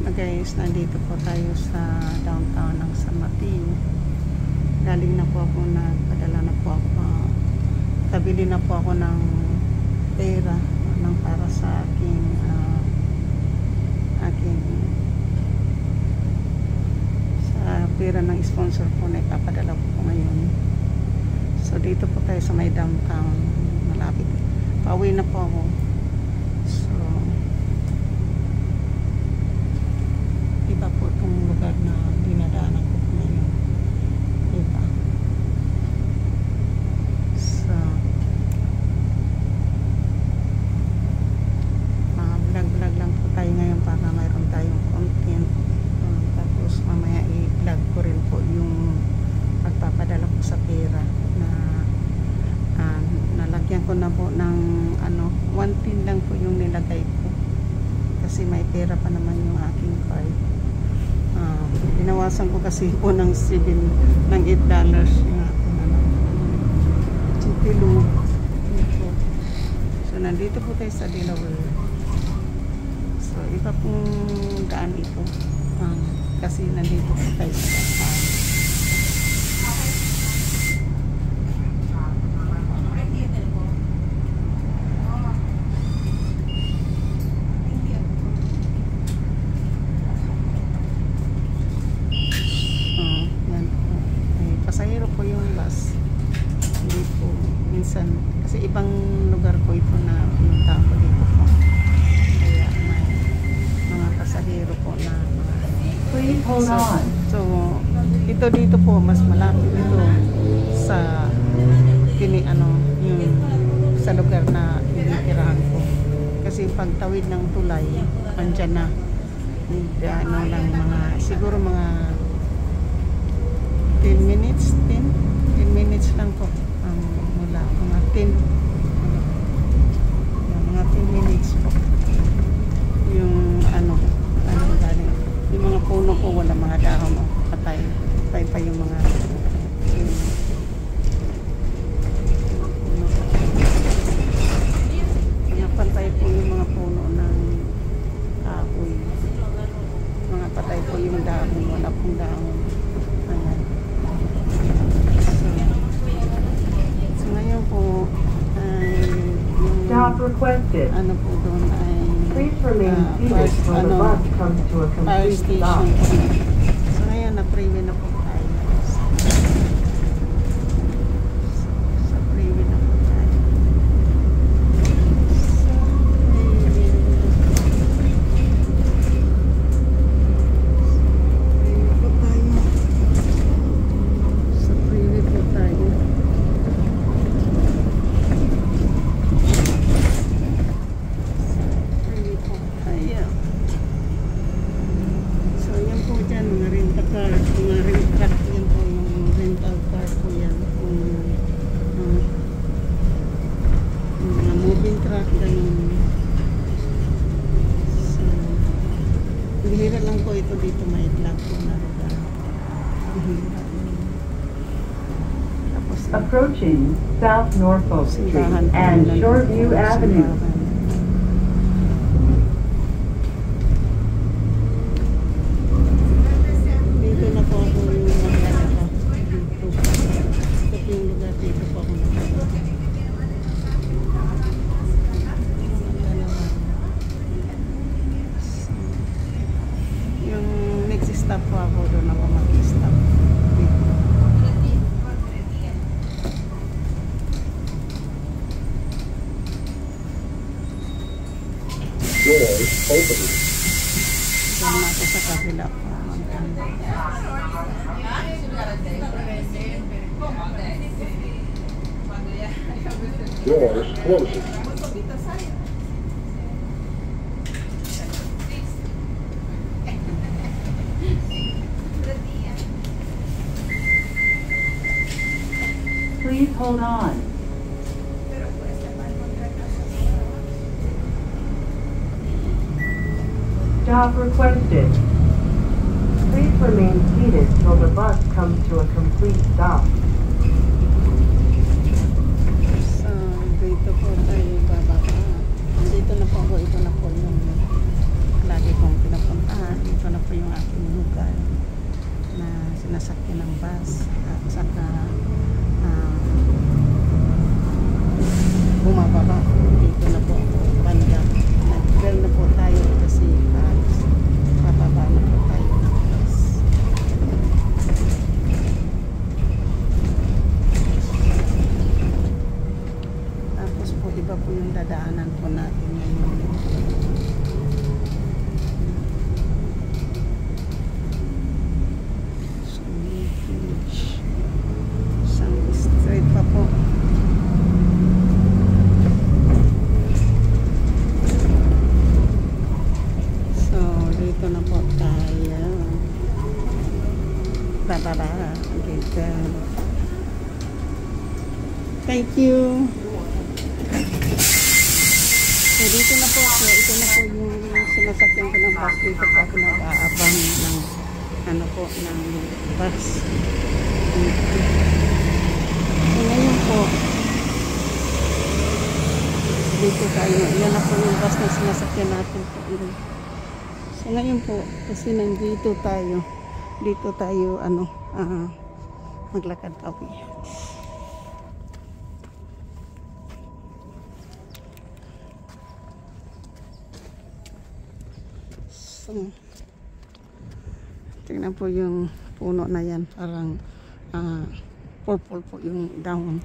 Guys, nandito po tayo sa downtown ng San Mateo. Galing na po ako, nagpadala na po ako, kabili na po ako ng pera ng para sa aking sa pera ng sponsor po na ipapadala po ngayon. So dito po tayo sa may downtown, malapit, pauwi na po ako. So iba po itong lugar na dinadaanan ko po ngayon. Iba. So, vlog-vlog lang po tayo ngayon para mayroon tayong content. Tapos mamaya i-vlog ko rin po yung pagpapadala ko sa pera na nalagyan ko na po ng 1 pin lang po yung nilagay ko. Kasi may pera pa naman yung aking card. Binawasan ko kasi po ng $8 yung aking chipilo. So nandito po tayo sa Delaware. So iba pong daan ito, kasi nandito po tayo sa downtown. Pasahero po yung bus. Hindi po minsan kasi ibang lugar po ito na pinuntahan ko dito po, kaya may mga pasahero po na please hold on. So ito dito po mas malapit ito sa yung sa lugar na tinitirahan ko, kasi pagtawid ng tulay andyan na lang siguro mga 10 minutes lang po mula mga 10 minutes po yung galing yung mga puno po, wala mga dahon, patay pa yung mga patay po yung mga puno ng kahoy, mga patay po yung dahon, wala pong dahon. Ayan. So ngayon po stop requested. Ano po doon ay please remain seated till the bus comes to a complete stop. So ngayon na-freeway na po tayo. Sa freeway na po tayo. Sa freeway po tayo. Bihira lang po ito dito, may vlog po na lugar. Tapos approaching South Norfolk Street and Shoreview Avenue. Dito na po ako yung maglalaka. Ito po yung lugar, dito po ako maglalaka. Stop po ako, doon ako mag-stop. Doors open. Doon ako sa kabila po. Doors closing. Please hold on. Stop requested. Please remain seated till the bus comes to a complete stop. So, dito po tayo bababa. Dito na po ako, ito na po yung lagi kong pinapuntahan. Iba Tada. Okay, then. Thank you. So, dito na po ako. Ito na po yung sinasakyan ko ng bus. Dito po ako nag-aabang ng ano po, ng bus. So, ngayon po, dito tayo. Yan na po yung bus na sinasakyan natin po. So, ngayon po, kasi nandito tayo. Dito tayo, maglakad kami. So, tingnan po yung puno na yan. Parang purple po yung down.